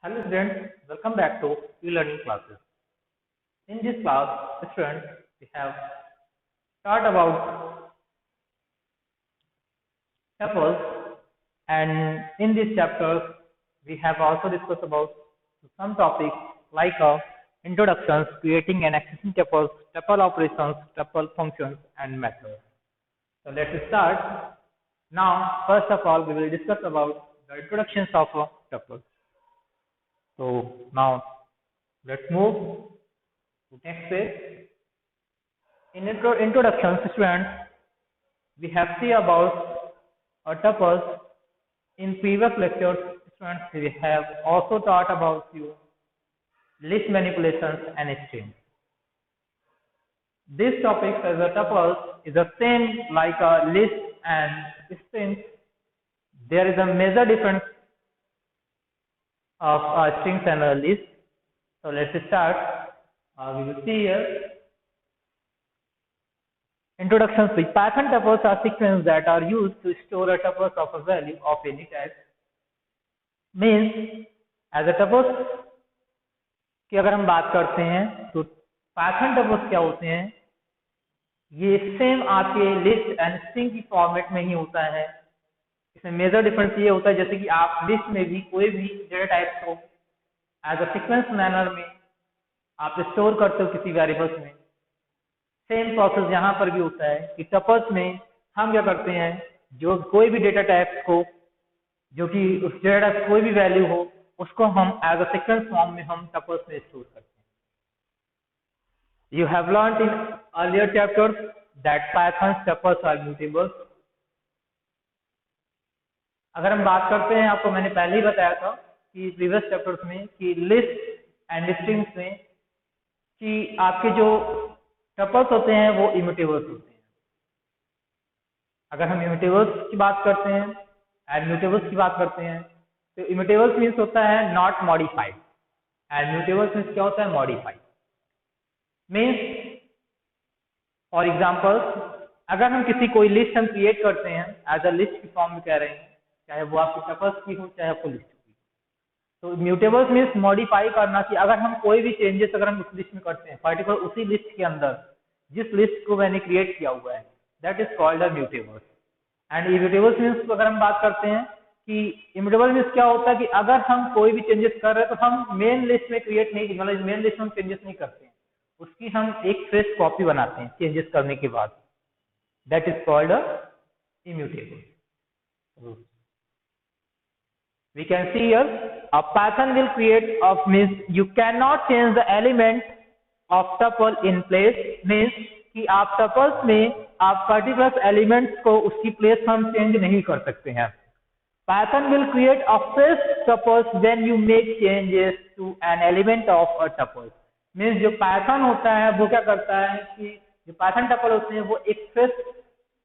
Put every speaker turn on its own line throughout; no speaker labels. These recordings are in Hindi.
Hello students, welcome back to e-learning classes. In this class, students, we have taught about tuples, and in this chapter we have also discussed about some topics like introductions, creating and accessing tuples, tuple operations, tuple functions and methods. So let's start. Now, first of all, we will discuss about the introductions of tuples. So now let's move to next page. In introduction, students, we have seen about tuples. In previous lectures, students, we have also taught about few list manipulations and strings. This topic as a tuples is the same like a list and strings. There is a major difference of strings and a list. So let's start. We will see here. Introductions to Python tuples are sequences that are used to store a tuples of a value of any type. Means as a tuples की अगर हम बात करते हैं तो Python tuples क्या होते हैं? ये सेम आपके लिस्ट एंड स्ट्रिंग की फॉर्मेट में ही होता है. इसमें मेजर डिफरेंस ये होता है जैसे कि आप लिस्ट में भी कोई भी डेटा टाइप को एज अ सीक्वेंस मैनर में आप स्टोर करते हो किसी वेरिएबल्स में. सेम प्रोसेस यहाँ पर भी होता है कि टपल्स में हम क्या करते हैं, जो कोई भी डेटा टाइप को, जो कि उस डेटा टाइप कोई भी वैल्यू हो, उसको हम एज अ सीक्वेंस फॉर्म में हम टपल्स में स्टोर करते हैं. You have learned in earlier chapters that Python tuples are mutables. अगर हम बात करते हैं, आपको मैंने पहले ही बताया था कि प्रीवियस चैप्टर्स में कि लिस्ट एंड स्ट्रिंग्स में कि आपके जो टपल्स होते हैं वो इम्यूटेबल्स होते हैं. अगर हम इम्यूटेबल्स की बात करते हैं एंड म्यूटेबल्स की बात करते हैं तो इम्यूटेबल्स मीन्स होता है नॉट मॉडिफाइड एंड म्यूटेबल्स मीन्स क्या होता है, मॉडिफाइड. मीन्स फॉर एग्जाम्पल अगर हम किसी कोई लिस्ट हम क्रिएट करते हैं एज अ लिस्ट की फॉर्म में कह रहे हैं, चाहे वो आपकी टपल्स की हो चाहे आपको लिस्ट की. तो म्यूटेबल्स मीन्स मॉडिफाई करना, कि अगर हम कोई भी चेंजेस अगर हम उस लिस्ट में करते हैं, पर्टिकुलर उसी लिस्ट के अंदर जिस लिस्ट को मैंने क्रिएट किया हुआ है, that is called a mutables. And immutables means अगर हम बात करते हैं कि इम्यूटेबल मीन्स क्या होता है कि अगर हम कोई भी चेंजेस कर रहे हैं तो हम मेन लिस्ट में क्रिएट नहीं, मतलब मेन लिस्ट में हम चेंजेस नहीं करते हैं, उसकी हम एक फ्रेश कॉपी बनाते हैं चेंजेस करने के बाद. That is called a immutable. We can see here a Python will create of means you cannot change the element of tuple in place. means कि आप tuples में आप particular elements को उसकी place हम change नहीं कर सकते हैं. Python will create a fresh tuples when you make changes to an element of a tuple. means जो Python होता है वो क्या करता है कि जो Python tuple होते हैं वो एक fresh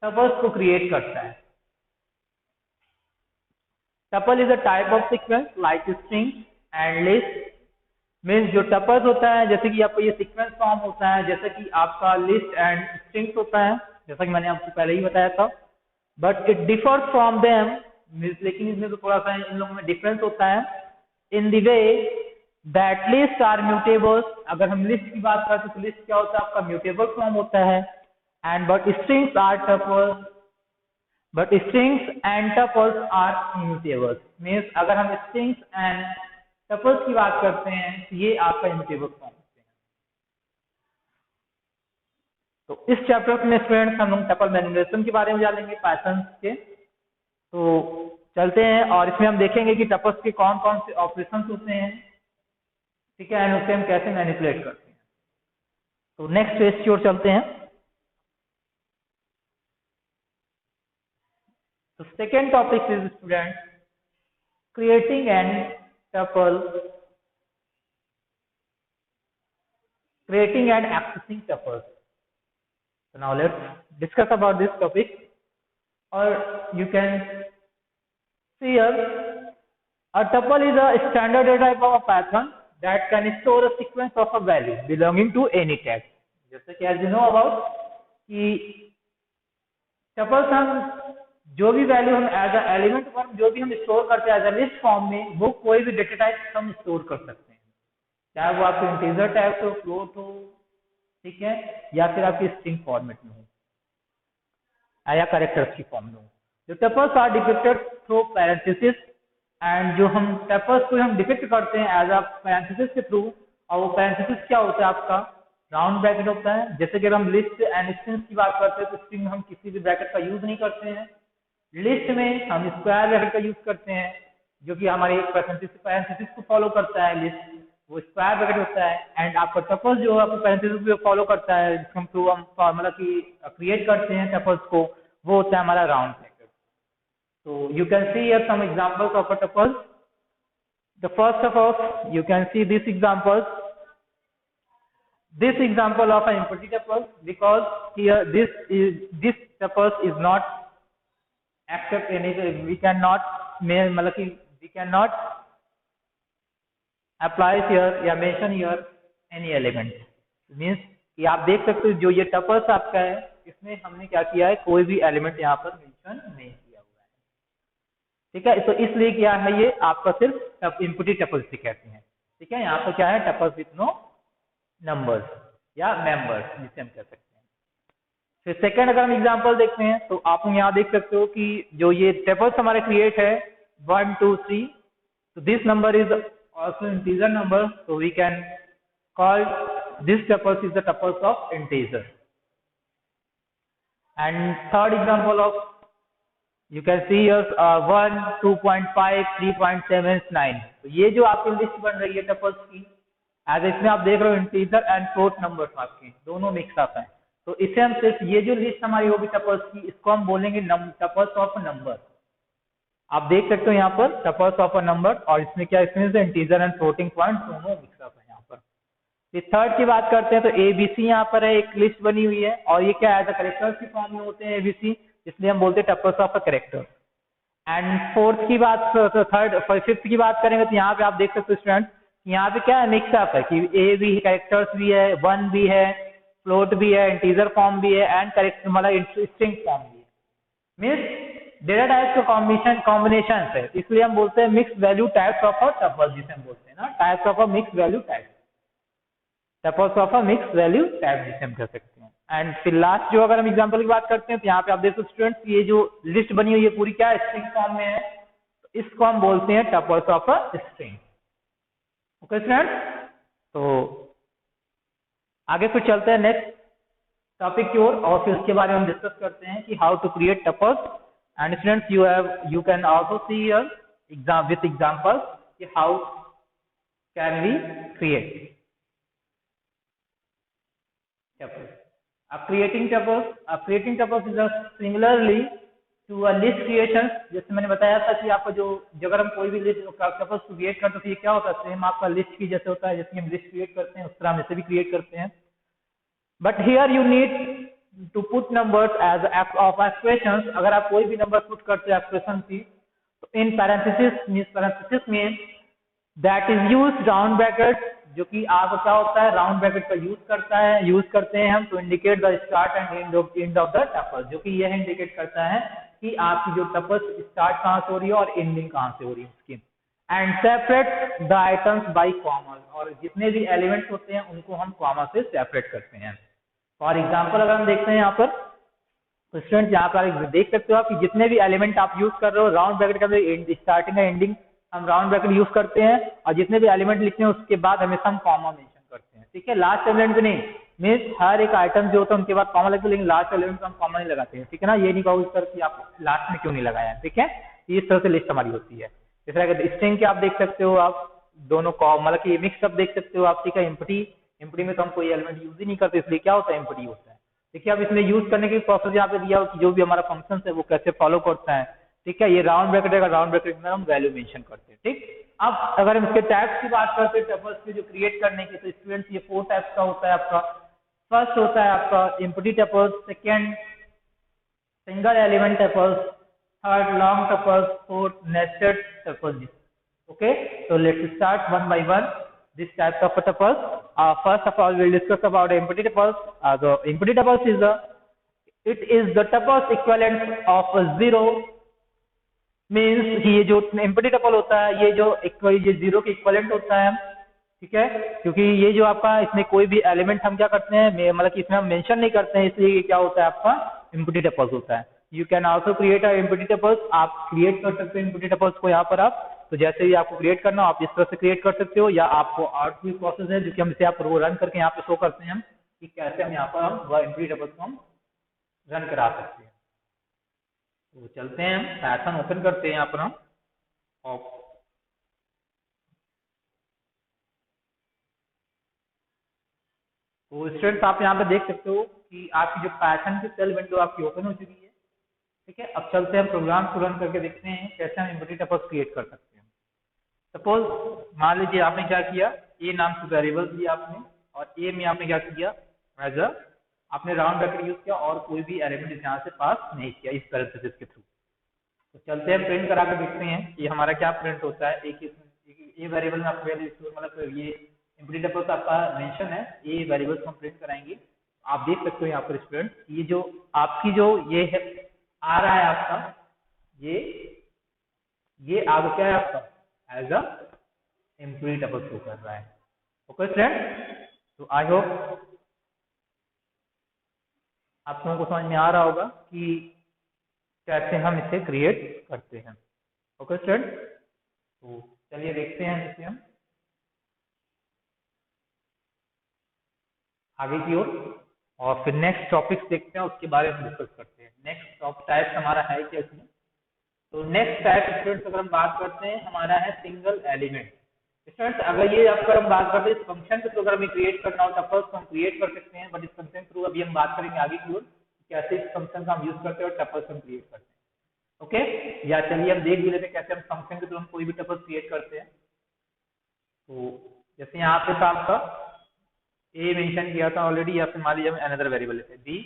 tuples को create करता है. Tuple is a type of sequence like string and list. means जो tuples होता है जैसे कि आपको ये सीक्वेंस फॉर्म होता है, जैसे कि आपका लिस्ट एंड स्ट्रिंग्स होता है, जैसा कि मैंने आपको पहले ही बताया था. But it differs from them, लेकिन इसमें तो थोड़ा सा इन लोगों में डिफरेंस होता है in the way that list are mutables. अगर हम लिस्ट की बात करते हैं तो लिस्ट क्या होता है, आपका म्यूटेबल फॉर्म होता है. And but strings are tuples, but strings and tuples are immutables. means अगर हम strings and tuples की बात करते हैं तो ये आपका immutable फॉर्म होते हैं. तो इस चैप्टर में स्टूडेंट्स हम लोग टपल मैनिपुलेशन के बारे में जानेंगे पाइथन के. तो चलते हैं और इसमें हम देखेंगे कि टपल्स के कौन कौन से ऑपरेशंस होते हैं, ठीक है, एंड उसे हम कैसे मैनिपुलेट करते हैं. तो नेक्स्ट पेज की ओर चलते हैं. The second topic is students creating and tuple, creating and accessing tuples. So now let's discuss about this topic. Or you can see here a tuple is a standard data type of a Python that can store a sequence of a value belonging to any text. जैसे कि as you know about कि tuples हम जो भी वैल्यू हम एज अ एलिमेंट फॉर्म जो भी हम स्टोर करते हैं एज अ लिस्ट फॉर्म में, वो कोई भी डेटा टाइप हम स्टोर कर सकते हैं, चाहे वो आपके इंटीजर टाइप हो, फ्लोट हो, ठीक है, या फिर आपकी स्ट्रिंग फॉर्मेट में हो या कैरेक्टर्स की फॉर्म में हो। जो tuples are depicted through parenthesis, and जो हम टपल्स को हम डिपिक्ट करते हैं एज अ पैरेंथेसिस के थ्रू, और वो पैरेंथेसिस क्या होता है आपका राउंड ब्रैकेट होता है। जैसे कि अगर हम लिस्ट एंड स्ट्रिंग्स की बात करते हैं तो स्ट्रिंग में हम किसी भी ब्रैकेट का यूज नहीं करते हैं, लिस्ट में हम स्क्वायर ब्रैकेट का यूज करते हैं, जो कि हमारे पैरेंथेसिस को फॉलो करता है, लिस्ट वो स्क्वायर ब्रैकेट होता है। एंड आपका टपल्स जो है आपको पैरेंथेसिस को फॉलो करता है, जिसको हम थ्रू हम फॉर्मूला की क्रिएट करते हैं टपल्स को, वो होता है हमारा round bracket. So you can see here some examples of a tuple. The first of all, you can see this example of an empty tuple, because here this tuple is not accept any, we cannot apply here या mention here any element. Means कि आप देख सकते हो जो ये टपल्स आपका है, इसमें हमने क्या किया है, कोई भी एलिमेंट यहाँ पर मेंशन नहीं किया हुआ है, ठीक है। तो इसलिए क्या है, ये आपका सिर्फ इनपुटी टपल्स से कहते हैं, ठीक है। यहाँ पर क्या है, टपल्स विथ नो नंबर्स या मेंबर्स जिसे हम कह सकते हैं। फिर सेकंड अगर हम एग्जांपल देखते हैं तो आप यहाँ देख सकते हो कि जो ये टपल्स हमारे क्रिएट है 1 2 3, तो this number is also integer number, so we can call this tuples is the tuples of integer. And third example of, you can see here 1 2.5 3.7 9, तो ये जो आपकी लिस्ट बन रही है टपल्स की, एज इसमें आप देख रहे हो इंटीजर एंड फ्लोट नंबर्स आपके दोनों मिक्स अप हैं, तो इसे हम सिर्फ ये जो लिस्ट हमारी होगी टपल्स की, इसको हम बोलेंगे टपल्स ऑफ नंबर। आप देख सकते हो यहाँ पर टपल्स ऑफ अ नंबर, और इसमें क्या, इसमें से इंटीजर एंड फ्लोटिंग पॉइंट दोनों मिक्सअप है यहाँ पर। फिर थर्ड की बात करते हैं तो एबीसी यहाँ पर है, एक लिस्ट बनी हुई है, और ये क्या है, कैरेक्टर्स की फॉर्म में होते हैं एबीसी, इसलिए हम बोलते हैं tuples of a character. And fourth की बात, फिफ्थ की बात करेंगे तो यहाँ पे आप देख सकते हो स्टूडेंट, यहाँ पे क्या है, मिक्सअप है कि ए भी कैरेक्टर्स भी है, वन भी है, फ्लोट भी है, इंटीजर फॉर्म भी है, एंड कैरेक्टर मतलब स्ट्रिंग फॉर्म भी है। मीन्स डेटा टाइप का कॉम्बिनेशन है, इसलिए हम बोलते हैं mix value types of a tuple, जिसे हम बोलते हैं ना types of a mix value type, tuples of a mix value type जिसे हम कह सकते हैं। एंड फिर लास्ट जो अगर हम एग्जांपल की बात करते हैं तो यहाँ पे आप देखो स्टूडेंट्स, ये जो लिस्ट बनी हुई है पूरी क्या है, स्ट्रिंग फॉर्म में है, तो इसको हम बोलते हैं tuples of a string. Okay students, तो आगे फिर चलते हैं नेक्स्ट टॉपिक की ओर, और फिर उसके बारे में हम डिस्कस करते हैं कि how to create tuples. And students, you can also see here with examples how can we create tuples. Creating tuples is similarly to a list creation. जैसे मैंने बताया था कि आपका जो अगर हम कोई भी लिस्ट टपल्स क्रिएट करते हैं तो ये क्या होता है, सेम आपका लिस्ट की जैसे होता है, जैसे हम लिस्ट क्रिएट करते हैं उस तरह हम इसे भी क्रिएट करते हैं। But here you need to put numbers as of expressions. अगर आप कोई भी नंबर पुट करते हैं एक्सप्रेशन की, तो इन पैरेंथेसिस में that is use round bracket, जो कि आपको क्या होता है, राउंड ब्रैकेट का यूज करते हैं हम to indicate the start and end of the tuple, जो कि यह इंडिकेट करता है कि आपकी जो टपल स्टार्ट कहाँ से हो रही है और एंडिंग कहाँ से हो रही है उसकी। And separate the items by comma, और जितने भी एलिमेंट्स होते हैं उनको हम कॉमा से सेपरेट करते हैं। फॉर एग्जाम्पल अगर हम देखते हैं यहाँ पर, तो स्टूडेंट यहाँ पर देख सकते हो आप कि जितने भी एलिमेंट आप यूज कर रहे हो राउंड ब्रैकेट का स्टार्टिंग या एंडिंग हम राउंड ब्रैकेट यूज करते हैं, और जितने भी एलिमेंट लिखते हैं उसके बाद हमेशा हम कॉमा मेंशन करते हैं, ठीक है। लास्ट एलिमेंट भी नहीं, मीन्स हर एक आइटम जो होता है उनके बाद कॉमा लगता है, लेकिन लास्ट एलिमेंट हम कॉमा नहीं लगाते हैं, ठीक है ना। ये नहीं कहोगे सर कि आप लास्ट में क्यों नहीं लगाया, ठीक है। इस तरह से लिस्ट हमारी होती है। इस तरह के स्ट्रिंग के आप देख सकते हो, आप दोनों मतलब कि मिक्सअप देख सकते हो आप, ठीक है। एम्प्टी में तो हम कोई एलिमेंट यूज ही नहीं करते, इसलिए क्या होता है, एम्प्टी होता है। देखिए अब इसमें यूज करने की प्रोसेस यहाँ पे दिया हो कि जो भी हमारा फंक्शन है वो कैसे फॉलो करता है, ठीक है। ये राउंड ब्रैकेट है, राउंड ब्रैकेट में हम वैल्यू मेंशन करते हैं, ठीक। अब अगर हम इसके टाइप्स की बात करते हैं टपल्स के जो क्रिएट करने की, तो स्टूडेंट्स ये 4 टाइप्स का होता है आपका। फर्स्ट होता है आपका empty tuples, second single element tuples, third long tuples, fourth nested tuples. Okay, so let's start one by one this types of tuples. First of all, we'll discuss about empty tuples. The empty tuples is it is the tuples equivalent of 0 means ये जो एम्प्टी टपल होता है ये जीरो के इक्विवेलेंट होता है, ठीक है, क्योंकि ये जो आपका इसमें कोई भी एलिमेंट हम क्या करते हैं मतलब कि इसमें हम मेंशन नहीं करते हैं, इसलिए ये क्या होता है आपका एम्प्टी टपल्स होता है। You can also create a empty tuples, आप क्रिएट कर सकते हो एम्प्टी टपल्स को यहाँ पर आप, तो जैसे ही आपको क्रिएट करना हो आप इस तरह से क्रिएट कर सकते हो, या आपको और भी प्रोसेस है जो कि हम इसे आप रन करके यहाँ पे शो करते हैं हम कि कैसे हम यहाँ पर हम वह एम्प्टी टपल्स को हम रन करा सकते हैं। तो चलते हैं हम पैथन ओपन करते हैं यहाँ पर हम, तो स्टूडेंट्स आप यहाँ पे देख सकते हो कि आपकी जो पैथन की सेल विंडो आपकी ओपन हो चुकी है, ठीक है। अब चलते हैं प्रोग्राम को रन करके देखते हैं कैसे हम एम्प्टी टपल्स क्रिएट कर सकते हैं। सपोज मान लीजिए आपने क्या किया, ए नाम से वेरिएबल दिया आपने, और ए में आपने क्या किया एज अ आपने राउंड ब्रैकेट यूज किया और कोई भी एलिमेंट यहाँ से पास नहीं किया इस पैरेंथेसिस के थ्रू। तो चलते हैं प्रिंट करा कर देखते हैं कि हमारा क्या प्रिंट होता है। एक ए वेरिएबल में आपको वैल्यू स्टोर मतलब ये एम्प्टी टपल्स आपका मेंशन है, ए वेरिएबल्स हम प्रिंट कराएंगे। आप देख सकते हो यहाँ पर स्टूडेंट ये जो आपकी जो ये है आ रहा है आपका ये आगे क्या है आपका as a empty tuple show कर रहा है। ओके फ्रेंड, तो आई होप आप लोगों को समझ में आ रहा होगा कि कैसे हम इसे क्रिएट करते हैं। ओके स्टूडेंट, तो चलिए देखते हैं इसे हम आगे की ओर और फिर नेक्स्ट टॉपिक्स देखते हैं, उसके बारे में डिस्कस करते हैं। नेक्स्ट टाइप हमारा है क्या इसमें, तो नेक्स्ट टाइप स्टूडेंट्स अगर हम बात करते हैं हमारा है सिंगल एलिमेंट। स्टूडेंट्स अगर ये आपका हम बात करते हैं इस फंक्शन के थ्रू अगर हमें क्रिएट करना हो टपल्स तो हम क्रिएट कर सकते हैं, बट इस फंक्शन के थ्रू अभी हम बात करेंगे आगे की ओर कैसे इस फंक्शन का हम यूज करते हैं और टपल्स हम क्रिएट करते हैं। ओके, या चलिए हम देख भी लेते हैं कैसे हम फंक्शन के थ्रू हम कोई भी टपल्स क्रिएट करते हैं। तो जैसे यहाँ पे था आपका ए मेंशन किया था ऑलरेडी, या फिर मान लीजिए हम अनदर वेरिएबल लेते हैं बी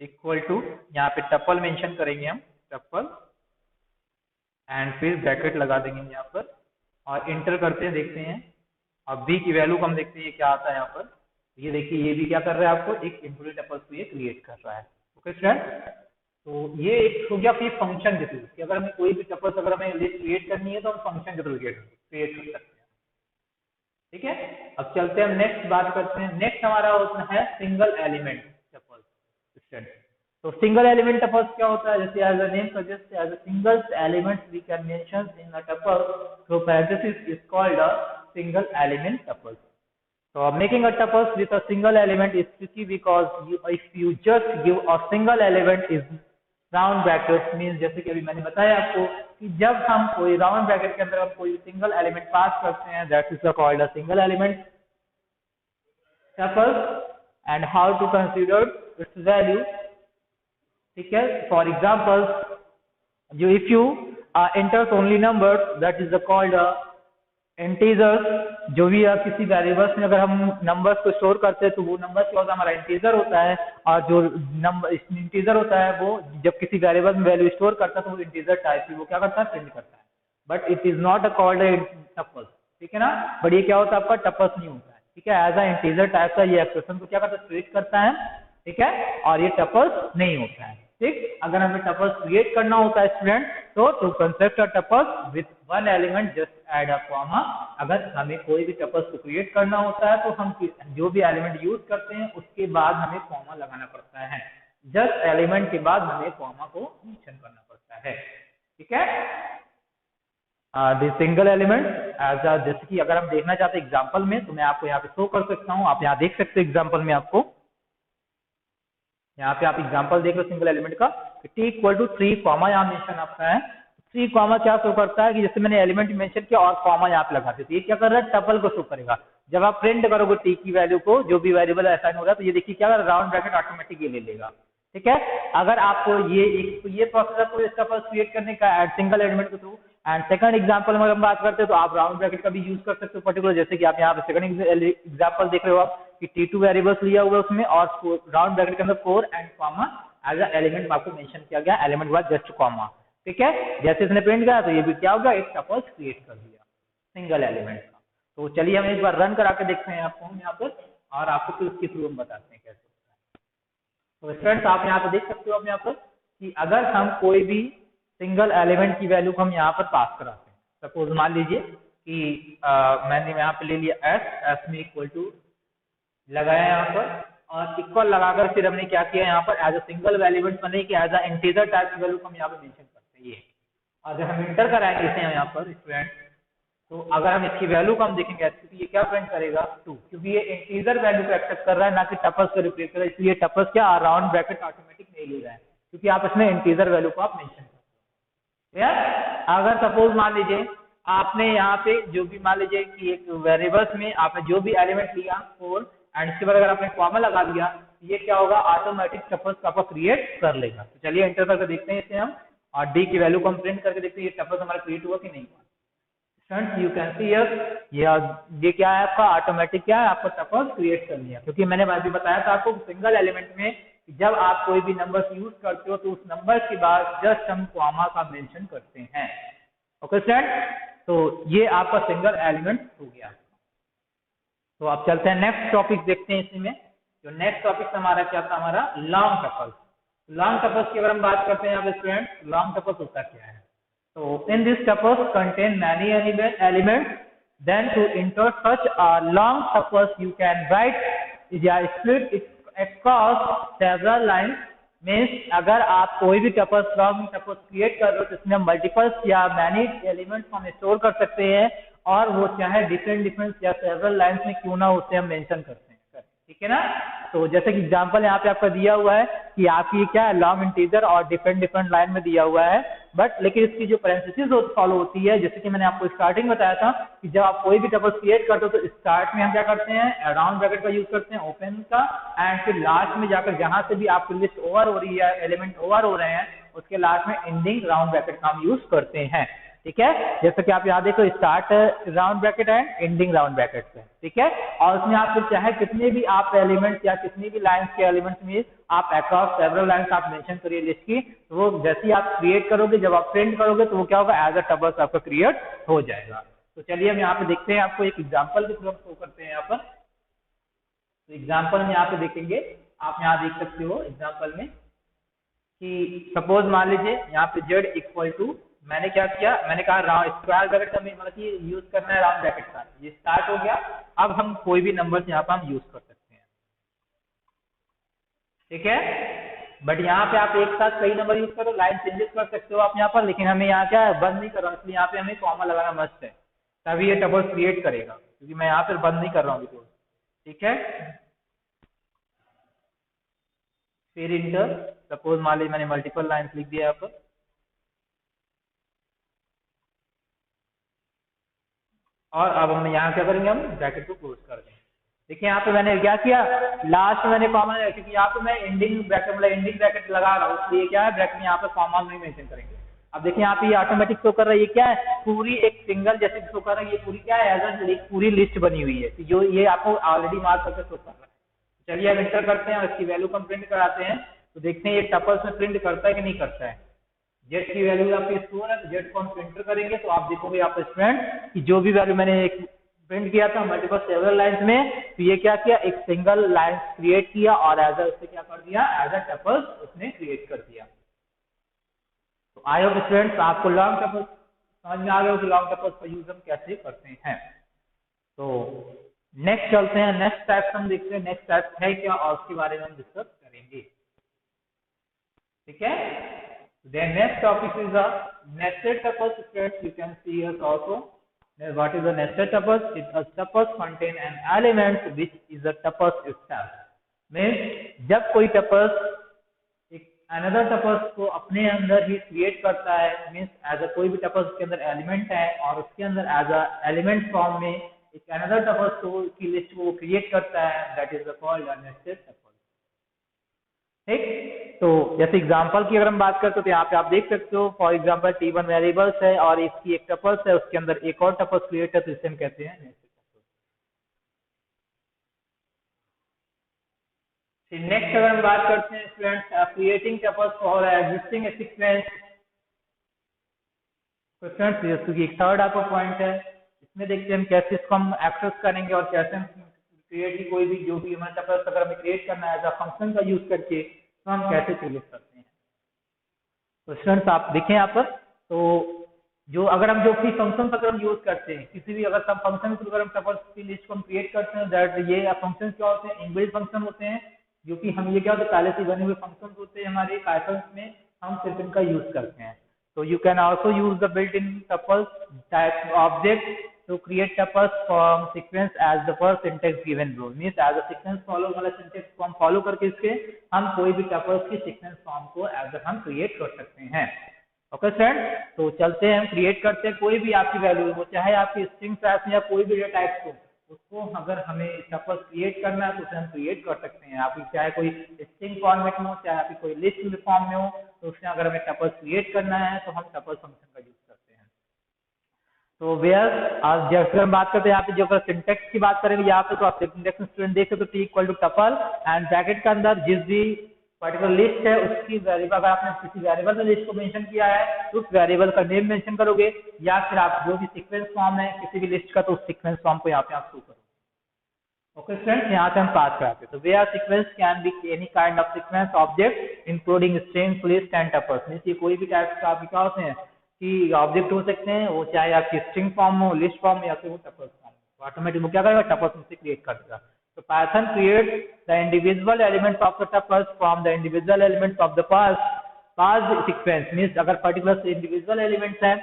इक्वल टू यहाँ पे टपल मेंशन करेंगे हम टपल एंड फिर ब्रैकेट लगा देंगे यहाँ पर और इंटर करते हैं देखते हैं। अब बी की वैल्यू को हम देखते हैं ये क्या आता है यहाँ पर, ये देखिए ये भी क्या कर रहा है आपको एक एम्प्टी टपल्स को ये क्रिएट कर रहा है। ओके स्टूडेंट, तो ये एक हो गया फिर फंक्शन के थ्रू कि अगर हमें कोई भी टपल्स अगर हमें लिस्ट क्रिएट करनी है तो हम फंक्शन के थ्रू क्रिएट कर सकते हैं। ठीक है, अब चलते हैं हम नेक्स्ट बात करते हैं। नेक्स्ट हमारा होता है सिंगल एलिमेंट टपल्स स्टूडेंट। तो सिंगल एलिमेंट टपल्स क्या होता है, जैसे as a name suggest as a single element we can mention in a tuple through parenthesis is called a single element tuples. So making a tuples with a single element is tricky because if you just give a single element is round brackets means जैसे कि अभी मैंने बताया आपको कि जब हम कोई राउंड ब्रैकेट के अंदर हम कोई सिंगल एलिमेंट पास करते हैं that is called a single element tuples and how to consider its value. ठीक है, for example if you enters only numbers that is called a integers, जो भी किसी वेरिएबल्स में अगर हम नंबर्स को स्टोर करते हैं तो वो नंबर्स क्या होता है हमारा इंटीजर होता है, और जो नंबर इंटीजर होता है वो जब किसी वेरिएबल में वैल्यू स्टोर करता है तो वो इंटीजर टाइप की वो क्या करता है प्रिंट करता है, but it is not a called tuples. ठीक है ना, बट ये क्या होता है आपका टपल्स नहीं होता है। ठीक है, एज अ इंटीजर टाइप का ये एक्सप्रेशन को क्या करता है स्प्लिट करता है। ठीक है, और ये टपल्स नहीं होता है। ठीक, अगर हमें टपल्स क्रिएट करना होता है स्टूडेंट तो to construct a tuples with one element just add a comma. अगर हमें कोई भी टपल्स को क्रिएट करना होता है तो हम जो भी एलिमेंट यूज करते हैं उसके बाद हमें कॉमा लगाना पड़ता है, जस्ट एलिमेंट के बाद हमें कॉमा को मेंशन करना पड़ता है। ठीक है, the single element as a जैसे कि अगर हम देखना चाहते हैं एग्जांपल में तो मैं आपको यहाँ पे शो कर सकता हूँ, आप यहाँ देख सकते हैं एग्जांपल में आपको यहाँ पे आप एग्जांपल देख लो सिंगल एलिमेंट का t इक्वल टू 3 कॉमा यहाँ मेंशन आपका है। 3 कॉमा क्या शो करता है कि जैसे मैंने एलिमेंट मेंशन किया और कॉमा यहाँ पे लगा देते, ये क्या कर रहा है टपल को शो करेगा। जब आप प्रिंट करोगे t की वैल्यू को जो भी वेरिएबल असाइन हो रहा है तो ये देखिए क्या राउंड ब्रैकेट ऑटोमेटिक ये ले लेगा। ठीक है, अगर आपको ये प्रोसेस आपको इसका फर्स्ट क्रिएट करने का सिंगल एलिमेंट के थ्रू एंड सेकंड एग्जांपल में हम बात करते हैं तो आप राउंड ब्रैकेट का भी यूज कर सकते हो पर्टिकुलर, जैसे कि आप यहाँ पे सेकंड एग्जांपल देख रहे हो आप कि t2 वेरिएबल्स लिया हुआ है उसमें और राउंड ब्रैकेट के अंदर 4 and comma as a element आपको मेंशन किया गया, एलिमेंट वाज जस्ट कॉमा। ठीक है, जैसे इसने प्रिंट किया तो ये भी क्या होगा एक टपल्स क्रिएट कर दिया सिंगल एलिमेंट का। तो चलिए हम एक बार रन करा के देखते हैं आपको यहाँ पर और आपको फिर उसके थ्रू हम बताते हैं कैसे। तो स्टूडेंट्स आप यहाँ पे देख सकते हो अपने यहाँ पर कि अगर हम कोई भी सिंगल एलिमेंट की वैल्यू को हम यहाँ पर पास कराते हैं, सपोज मान लीजिए कि मैंने यहाँ पे ले लिया एस में इक्वल टू लगाया यहाँ पर, और इक्वल लगाकर फिर हमने क्या किया यहाँ पर एज अ सिंगल एलिमेंट बने कि एज अ इंटीजर टाइप की वैल्यू को हम यहाँ पर मेंशन करते हैं ये। और जब हम इंटर कराएंगे इसे यहाँ पर स्टूडेंट, तो अगर हम इसकी वैल्यू को हम देखेंगे तो ये क्या प्रिंट करेगा 2, क्योंकि ये इंटीजर वैल्यू को एक्सेप्ट कर रहा है ना कि टपल्स को रिप्लेस कर रहा है, इसलिए टपल्स क्या राउंड ब्रैकेट ऑटोमेटिक नहीं ले रहा है क्योंकि आप इसमें इंटीजर वैल्यू को आप मेंशन करते हैं। अगर सपोज मान लीजिए आपने यहाँ पे जो भी मान लीजिए कि एक वेरिएबल्स में आपने जो भी एलिमेंट लिया 4 एंड इसके बाद अगर आपने कॉमा लगा दिया, ये क्या होगा ऑटोमेटिक टपल्स का आपका क्रिएट कर लेगा। तो चलिए एंटर करके देखते हैं इसे हम, और डी की वैल्यू को हम प्रिंट करके देखते हैं ये टपल्स हमारा क्रिएट हुआ कि नहीं हुआ। यू कैन सी ये क्या है आपका ऑटोमेटिक क्या है आपको टपल्स क्रिएट कर लिया, क्योंकि मैंने अभी बताया था आपको सिंगल एलिमेंट में जब आप कोई भी नंबर्स यूज करते हो तो उस नंबर के बाद जस्ट हम कॉमा का मेंशन करते हैं। ओके स्टूडेंट, तो ये आपका सिंगल एलिमेंट हो गया। तो आप चलते हैं नेक्स्ट टॉपिक देखते हैं इसमें। जो नेक्स्ट टॉपिक हमारा क्या था, हमारा लॉन्ग टपल्स। लॉन्ग टपल्स की अगर हम बात करते हैं यहाँ पे स्टूडेंट, लॉन्ग टपल्स होता क्या है। So in this tuples contain many elements. Then to insert such a long tuples, you can write split it across several lines. Means अगर आप कोई भी टपल्स लॉन्ग टपल्स क्रिएट कर रहे हो तो इसमें मल्टीपल्स या मैनी एलिमेंट्स हम स्टोर कर सकते हैं, और वो चाहे डिफरेंट या सेवरल लाइन्स में क्यों ना उसे हम मेंशन करते हैं। ठीक है ना। तो जैसे कि एग्जांपल यहाँ पे आपका दिया हुआ है कि आपकी क्या है लॉन्ग इंटीजर और डिफरेंट लाइन में दिया हुआ है, बट लेकिन इसकी जो पैरेंथेसिस फॉलो होती है, जैसे कि मैंने आपको स्टार्टिंग बताया था कि जब आप कोई भी टपल्स क्रिएट करते हो तो स्टार्ट में हम क्या करते हैं राउंड ब्रैकेट का यूज करते हैं ओपन का, एंड फिर लास्ट में जाकर जहां से भी आपकी लिस्ट ओवर हो रही है एलिमेंट ओवर हो रहे हैं उसके लास्ट में एंडिंग राउंड ब्रैकेट का हम यूज करते हैं। ठीक है, जैसे कि आप यहाँ देखो स्टार्ट राउंड ब्रैकेट है एंडिंग राउंड ब्रैकेट से। ठीक है, और उसमें आप फिर चाहे कितने भी आप एलिमेंट्स या कितनी भी लाइंस के एलिमेंट्स में आप अक्रॉस सेवरल लाइंस आप मेंशन करिए लिस्ट की, तो वो जैसे ही आप क्रिएट करोगे जब आप प्रिंट करोगे तो वो क्या होगा एज अ टपल्स आपका क्रिएट हो जाएगा। तो चलिए हम यहाँ पे देखते हैं, आपको एक एग्जाम्पल के थ्रू शो करते हैं यहाँ पर। तो एग्जाम्पल में यहाँ पे देखेंगे, आप यहाँ देख सकते हो एग्जाम्पल में कि सपोज मान लीजिए यहाँ पे जेड इक्वल टू मैंने क्या किया, मैंने कहा स्क्वायर ब्रैकेट का मतलब कि यूज करना है राउंड ब्रैकेट का, ये स्टार्ट हो गया। अब हम कोई भी नंबर यहाँ पर हम यूज कर सकते हैं। ठीक है, बट यहाँ पे आप एक साथ कई नंबर यूज करो, लाइन चेंजेस कर सकते हो आप यहाँ पर, लेकिन हमें यहाँ क्या है बंद नहीं कर रहा हूँ, इसलिए यहाँ पे हमें कॉमा लगाना मस्ट है, तभी ये टपल्स क्रिएट करेगा, क्योंकि मैं यहाँ पर बंद नहीं कर रहा हूँ बिल्कुल। ठीक है, फिर इंटर, सपोज मान लीजिए मैंने मल्टीपल लाइन्स लिख दिया यहाँ पर, और अब हम यहाँ क्या करेंगे, हम ब्रैकेट को क्लोज कर देंगे। देखिए यहाँ पे मैंने क्या किया, लास्ट में मैंने कॉमा, क्योंकि यहाँ पे मैं एंडिंग ब्रैकेट मतलब एंडिंग ब्रैकेट लगा रहा हूँ, इसलिए क्या है ब्रैकेट में यहाँ पे कॉमा नहीं मेंशन करेंगे। अब देखिए यहाँ पे ये ऑटोमेटिक शो कर रहा है, ये क्या है पूरी एक सिंगल जैसे शो कर रहा है, ये पूरी क्या है एज एक पूरी लिस्ट बनी हुई है, जो ये आपको ऑलरेडी मार्क करके शो कर रहा है। चलिए अब एंटर करते हैं और इसकी वैल्यू को हम प्रिंट कराते हैं, तो देखते हैं ये टपल्स में प्रिंट करता है कि नहीं करता है। जेड की वैल्यू आपकी स्टोर है, तो जेड को हम प्रिंटर करेंगे, तो आप देखोगे आप स्टूडेंट कि जो भी वैल्यू मैंने एक प्रिंट किया था मल्टीपल सेवरल लाइंस में, तो ये क्या किया एक सिंगल लाइन क्रिएट किया और एज अ उससे क्या कर दिया एज अ टपल्स उसने क्रिएट कर दिया। तो आई होप स्टूडेंट्स आपको लॉन्ग टपल्स समझ में आ गया कि लॉन्ग टपल्स का यूज हम कैसे करते हैं। तो नेक्स्ट चलते हैं, नेक्स्ट टाइप हम देखते हैं नेक्स्ट टाइप है क्या, और उसके बारे में हम डिस्कस करेंगे। ठीक है, then next topic is a nested tuples. Students, you can see us also. What is a nested tuples? It a tuples contain an element which is a tuples itself. Means जब कोई tuples एक another tuples को अपने अंदर ही create करता है, means as a कोई भी tuples के अंदर element है और उसके अंदर as a element form में एक another tuples को की list को create करता है, that is called a nested tuples. ठीक, तो जैसे एग्जांपल की अगर हम बात करते हो तो यहाँ पे आप देख सकते हो फॉर एग्जांपल T1 वेरिएबल्स है और इसकी एक टपल्स है, उसके अंदर एक और टपल्स क्रिएट है, तो इसे हम कहते हैं नेस्टेड टपल्स। नेक्स्ट अगर हम बात करते हैं students creating tuples for existing sequence, तो स्टूडेंट्स ये एक थर्ड आपका पॉइंट है, इसमें देखते हैं हम कैसे इसको हम एक्सेस करेंगे और कैसे हम क्रिएट की कोई भी जो भी हमारे टपल्स अगर हमें क्रिएट करना है एज अ फंक्शन का यूज करके, तो हम कैसे क्रिएट करते हैं। तो स्टूडेंट्स आप देखें यहाँ पर, तो जो अगर हम जो भी फंक्शन अगर हम यूज करते हैं किसी भी अगर सब फंक्शन के थ्रू अगर हम टपल्स की लिस्ट को हम क्रिएट करते हैं, दैट ये फंक्शन क्या होते हैं, इनबिल्ट फंक्शन होते हैं, जो कि हम ये क्या होते हैं पहले से बने हुए फंक्शन होते हैं हमारे पाइथन में, हम सिर्फ इनका यूज करते हैं। तो you can also use the built in tuples type object to create tuples from sequence as the first syntax given rule, means as a sequence follow वाला syntax को हम follow करके इसके हम कोई भी tuples की sequence form को as a हम create कर सकते हैं। ओके फ्रेंड, तो चलते हैं हम क्रिएट करते हैं कोई भी आपकी वैल्यू हो, चाहे आपकी स्ट्रिंग क्लास में या कोई भी डेटा टाइप हो, उसको अगर हमें टपल्स क्रिएट करना है तो उसे हम क्रिएट कर सकते हैं। आपकी चाहे कोई स्ट्रिंग फॉर्मेट में हो, चाहे आपकी कोई लिस्ट फॉर्म में हो, तो उसमें अगर हमें टपल्स क्रिएट करना है तो हम टपल फंक्शन का यूज करते हैं। तो वेयर आज जैसे हम बात करते हैं यहाँ पे जो अगर सिंटेक्स की बात करेंगे यहाँ पे, तो आप सिंटेक्स स्टूडेंट देख सकते हो T equal to tuple and bracket के अंदर जिस भी पर्टिकुलर लिस्ट है उसकी वेरिएबल, अगर आपने किसी वेरिएबल में लिस्ट को मेंशन किया है तो उस वेरिएबल का नेम मेंशन करोगे, या फिर आप जो भी सीक्वेंस फॉर्म है किसी भी लिस्ट का तो उस सीक्वेंस फॉर्म को यहाँ पे आप शो करोगे। ओके फ्रेंड्स, यहाँ से हम पास कराते हैं। तो where sequence can be any kind of sequence object including strings, list and tuples, means ये कोई भी टाइप का आप क्या होते हैं कि ऑब्जेक्ट हो सकते हैं, वो चाहे आपकी स्ट्रिंग फॉर्म हो, लिस्ट फॉर्म या फिर वो टपल्स फॉर्म, तो ऑटोमेटिक वो क्या करेगा टपल्स से क्रिएट कर देगा। So Python creates the individual elements of the tuples from the individual elements of the parsed sequence, means अगर particular individual elements है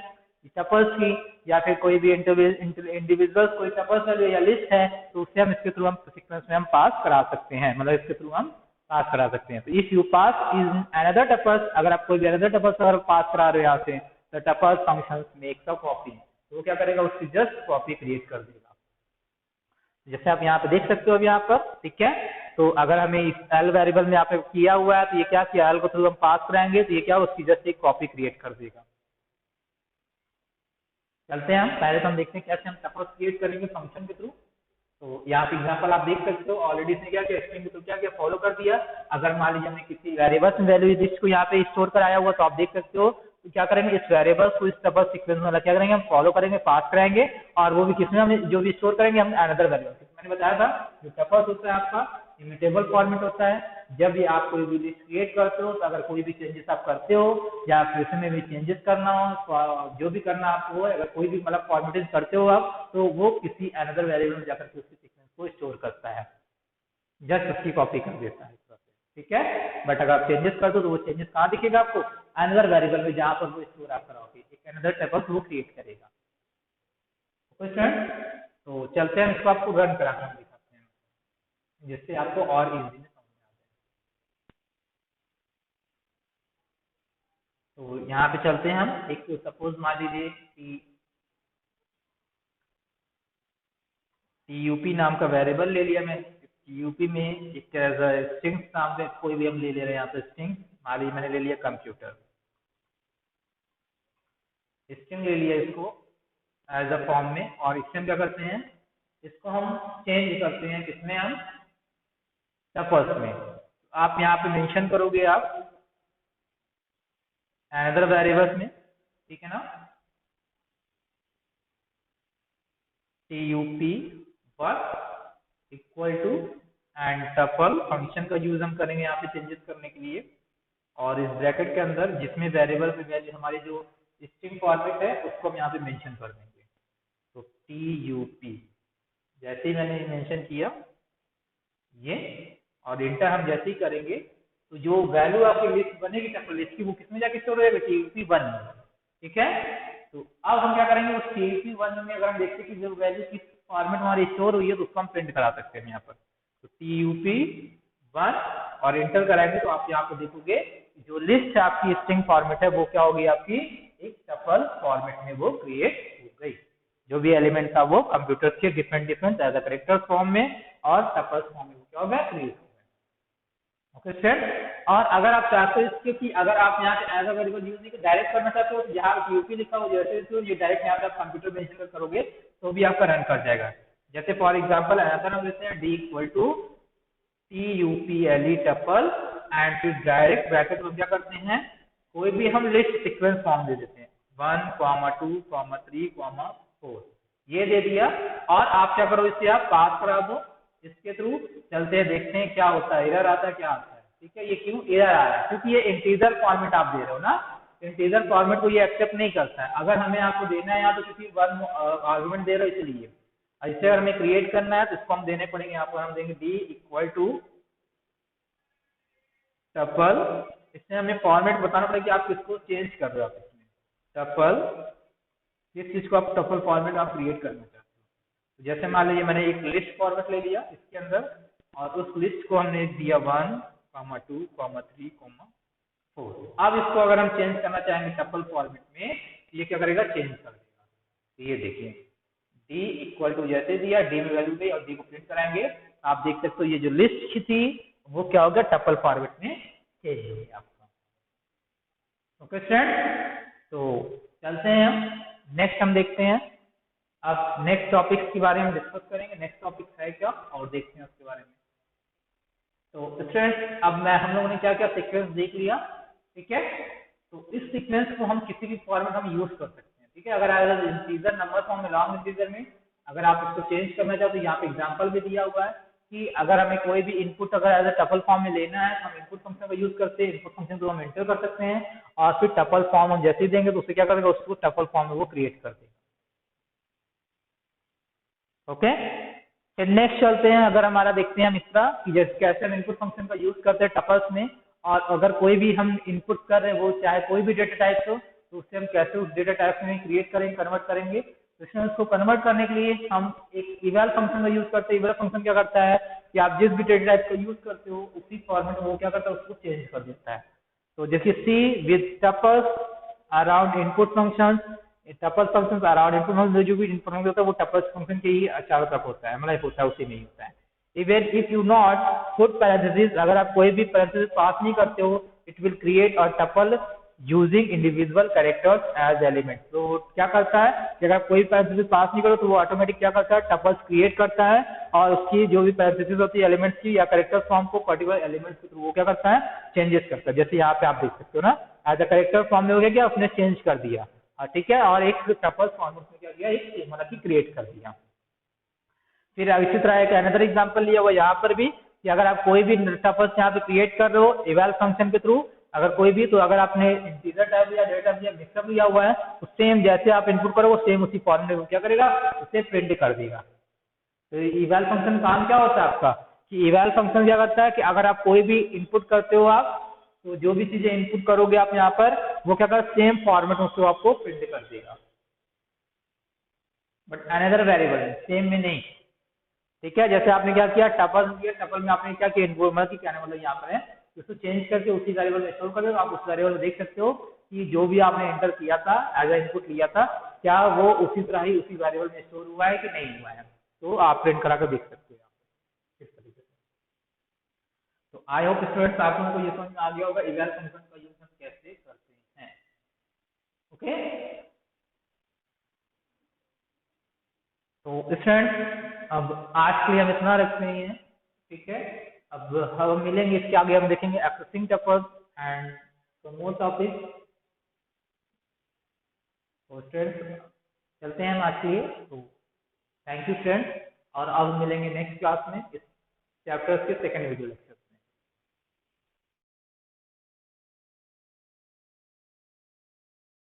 tuples की या फिर कोई भी individuals कोई tuples है या लिस्ट है, तो उससे हम इसके थ्रू हम सीक्वेंस में हम पास करा सकते हैं, मतलब इसके थ्रू हम पास करा सकते हैं। तो if you pass is another tuples, अगर आप कोई भी अनदर टपल्स अगर पास करा रहे हो यहाँ से, तो tuples function makes a copy, तो वो क्या करेगा उसकी जस्ट कॉपी क्रिएट कर देगा, जैसे आप यहाँ पे देख सकते हो अभी यहाँ पर, ठीक है। तो अगर हमें इस एल वेरिएबल में यहाँ पे किया हुआ है तो ये क्या किया, एल को थ्रू हम पास कराएंगे तो ये क्या उसकी जस्ट एक कॉपी क्रिएट कर देगा। चलते हैं हम पहले तो हम देखते हैं कैसे हम टपल्स क्रिएट करेंगे फंक्शन के थ्रू। तो यहाँ पे एग्जांपल आप देख सकते हो, ऑलरेडी इसने क्या किया स्ट्रिंग के थ्रू क्या किया फॉलो कर दिया। अगर मान लीजिए हमने किसी वेरिएबल में वैल्यू लिस्ट को यहाँ पे स्टोर कराया हुआ तो आप देख सकते हो, तो क्या करेंगे इस वेरिएबल को इस टपल सीक्वेंस में क्या करेंगे हम फॉलो करेंगे, पास कराएंगे, और वो भी किसमें हम जो भी स्टोर करेंगे हम अनदर वेरिएबल। मैंने बताया था जो टपल्स होता है आपका इम्यूटेबल फॉर्मेट होता है। जब भी आप कोई भी लिस्ट क्रिएट करते हो तो अगर कोई भी चेंजेस आप करते हो या फिर उसमें भी चेंजेस करना हो, जो भी करना आपको अगर कोई भी मतलब फॉर्मेटिंग करते हो आप, तो वो किसी अनदर वेरिएबल में जाकर के उसकी सीक्वेंस को स्टोर करता है, जस्ट उसकी कॉपी कर देता है, ठीक है। बट अगर आप चेंजेस करते हो तो वो चेंजेस कहाँ दिखेगा आपको, अनदर वेरिएबल में जहाँ पर वो स्टोर आप कराओगे, एक अनदर टपल वो क्रिएट करेगा। ओके फ्रेंड, तो चलते हैं इसको आपको रन कराना दिखाते हैं जिससे आपको और इजीली समझ में आ जाए। तो यहाँ पे चलते हैं हम, एक सपोज मान लीजिए कि TUP नाम का वेरिएबल ले लिया मैं, TUP में एक स्ट्रिंग नाम से कोई भी हम ले ले रहे हैं, यहाँ पे स्ट्रिंग मान लीजिए मैंने ले लिया कंप्यूटर, स्ट्रिंग ले लिया इसको एज अ फॉर्म में, और इससे हम क्या करते हैं इसको हम चेंज करते हैं किसमें, हम टपल्स में। आप यहाँ पे मेंशन करोगे आप अनदर वेरिएबल्स में, ठीक है ना, TUP work equal to and tuple function का यूज हम करेंगे यहाँ पे चेंजेस करने के लिए, और इस ब्रैकेट के अंदर जिसमें वेरिएबल पे वैल्यू हमारी जो स्ट्रिंग फॉर्मेट है उसको हम यहाँ पे मेंशन कर देंगे। तो TUP जैसे ही मैंने मेंशन किया ये, और इंटर हम जैसे ही करेंगे तो जो वैल्यू आपकी लिस्ट बनेगी टपल लिस्ट की वो किसमें जाके स्टोर हो जाएगा, TUP1 में, ठीक है। तो अब हम क्या करेंगे उस TUP1 में अगर हम देखते हैं कि जो वैल्यू किस फॉर्मेट हमारी स्टोर हुई है तो उसको हम प्रिंट करा सकते हैं यहाँ पर। तो TUP1 और इंटर कराएंगे तो आप यहाँ पे देखोगे जो लिस्ट आपकी स्ट्रिंग फॉर्मेट है वो क्या होगी आपकी एक टपल फॉर्मेट में वो क्रिएट हो गई। जो भी एलिमेंट था वो कंप्यूटर के different as a characters form में और टपल्स फॉर्म में क्या होगा क्रिएट होगा। ओके फ्रेंड, और अगर आप चाहते हो इसके कि अगर आप यहाँ पे एज अ वेरिएबल यूज नहीं डायरेक्ट करना चाहते हो तो यहाँ TUP लिखा हो जैसे तो ये डायरेक्ट यहाँ पे आप कंप्यूटर मेंशन करोगे तो भी आपका रन कर जाएगा। जैसे फॉर एग्जांपल अनदर हम लेते हैं D equal to TUPLE tuple and फिर डायरेक्ट ब्रैकेट में क्या करते हैं कोई भी हम लिस्ट सीक्वेंस फॉर्म दे देते हैं 1, 2, 3, 4 ये दे दिया, और आप क्या करो इससे आप पास करा दो इसके थ्रू। चलते हैं देखते हैं क्या होता है, एरर आता है क्या आता है। ठीक है, ये क्यों एरर आ रहा है, क्योंकि ये इंटीजर फॉर्मेट आप दे रहे हो ना, इंटीजर फॉर्मेट को ये एक्सेप्ट नहीं करता है। अगर हमें आपको देना है यहाँ तो किसी वन आर्गुमेंट दे रहे हो इसलिए, ऐसे अगर हमें क्रिएट करना है तो इसको हम देने पड़ेंगे, यहाँ पर हम देंगे डी इक्वल टू टपल, इसमें हमें फॉर्मेट बताना पड़ेगा कि आप किसको चेंज कर रहे हो, आप इसमें टपल किस चीज को आप टपल फॉर्मेट आप क्रिएट करना चाहते हो। तो जैसे मान लीजिए मैंने एक लिस्ट फॉर्मेट ले लिया इसके अंदर, और उस लिस्ट को हमने दिया 1, 2, 3, 4। अब इसको अगर हम चेंज करना चाहेंगे टपल फॉर्मेट में, ये क्या करेगा, चेंज कर देगा। तो ये देखिए डी इक्वल टू जैसे दिया, डी में वैल्यू दी और डी को प्रिंट कराएंगे, आप देख सकते हो ये जो लिस्ट थी वो क्या हो गया, टपल फॉर्मेट में चेंज हो गया आपका। ओके स्टूडेंट, तो चलते हैं हम नेक्स्ट, हम देखते हैं अब नेक्स्ट टॉपिक्स के बारे में डिस्कस करेंगे, नेक्स्ट टॉपिक है क्या और देखते हैं उसके बारे में। तो स्टूडेंट अब हम लोगों ने क्या क्या सीक्वेंस देख लिया, ठीक है, तो इस सीक्वेंस को हम किसी भी फॉर्मेट हम यूज कर सकते हैं, ठीक है। अगर इंटीजर नंबर फॉर्म में, लॉन्ग इंटीजर में अगर आप इसको चेंज करना चाहो तो यहाँ पे एग्जांपल भी दिया हुआ है कि अगर हमें कोई भी इनपुट अगर एज अ टपल फॉर्म में लेना है तो हम इनपुट फंक्शन का यूज करते हैं, इनपुट फंक्शन को हम एंटर कर सकते हैं और फिर टपल फॉर्म हम जैसे ही देंगे तो उसे क्या करेगा, उसको टपल फॉर्म में वो क्रिएट कर देगा। ओके, फिर नेक्स्ट चलते हैं, अगर हमारा देखते हैं हम इस तरह कि जैसे कैसे हम इनपुट फंक्शन का यूज करते हैं टपल्स में, और अगर कोई भी हम इनपुट कर रहे हैं वो चाहे कोई भी डेटा टाइप हो तो उससे हम कैसे उस डेटा टाइप में क्रिएट करेंगे, कन्वर्ट करेंगे। तो इसमें उसको कन्वर्ट करने के लिए हम एक इवैल फंक्शन का यूज करते हैं। इवैल फंक्शन क्या करता है कि आप जिस भी डेटा टाइप का यूज करते हो उसी फॉर्मेट में वो क्या करता है, उसको चेंज कर देता है। तो जैसे see with tuples around input function, tuple function around input function, जो भी इनपुट फंक्शन होता है वो टपल फंक्शन के ही चारों तरफ होता है, मतलब होता है उसी में ही होता है। Even if you not put parenthesis, अगर आप कोई भी पैरेंथेसिस पास नहीं करते हो, it will create a tuple using individual characters as element. तो क्या करता है कि अगर कोई पैरेंथेसिस पास नहीं करो तो वो ऑटोमेटिक क्या करता है, टपल्स क्रिएट करता है और उसकी जो भी पैरेंथेसिस होती है एलिमेंट्स की या कैरेक्टर फॉर्म को पर्टिकुलर एलिमेंट्स के थ्रू वो क्या करता है, चेंजेस करता है। जैसे यहाँ पे आप देख सकते हो ना, एज अ कैरेक्टर फॉर्म में हो गया, उसने चेंज कर दिया, ठीक है, और एक टपल फॉर्म में क्या किया, एक मतलब की क्रिएट कर दिया। फिर इसी तरह एक अनदर एग्जांपल लिया हुआ यहाँ पर भी कि अगर आप कोई भी टपल्स यहाँ पे क्रिएट कर रहे हो इवैल फंक्शन के थ्रू, अगर कोई भी, तो अगर आपने इंटीजर टाइप या डेटा टाइप या मिक्सअप लिया हुआ है तो सेम जैसे आप इनपुट करो वो सेम उसी फॉर्म में क्या करेगा, उसे प्रिंट कर देगा। तो इवैल फंक्शन काम क्या होता है आपका कि इवैल फंक्शन क्या करता है कि अगर आप कोई भी इनपुट करते हो आप, तो जो भी चीजें इनपुट करोगे आप यहाँ पर वो क्या कर सेम फॉर्मेट उसको आपको प्रिंट कर देगा, बट अनदर वेरिएबल सेम में नहीं, ठीक है। जैसे आपने क्या किया, टपल किया, टपल में आपने क्या किया, इनपुट मतलब कि कहने मतलब यहाँ पर है उसको चेंज करके उसी वेरिएबल में स्टोर कर दो। आप उस वेरिएबल में देख सकते हो कि जो भी आपने एंटर किया था एज अ इनपुट लिया था क्या वो उसी तरह ही उसी वेरिएबल में स्टोर हुआ है कि नहीं हुआ है, तो आप प्रिंट करा कर देख सकते हो इस तरीके से। तो आई होप स्टूडेंट्स आप लोगों को ये समझ में आ गया होगा इवैल फंक्शन का यूज हम कैसे करते हैं। ओके, तो स्टूडेंट्स अब आज के लिए हम इतना रखते हैं, ठीक है। अब हम मिलेंगे इसके आगे, हम देखेंगे accessing tuples and some more topic. तो स्टूडेंट्स चलते हैं हम आज के लिए, तो थैंक यू स्टूडेंट्स, और अब मिलेंगे नेक्स्ट क्लास में इस चैप्टर के सेकंड वीडियो।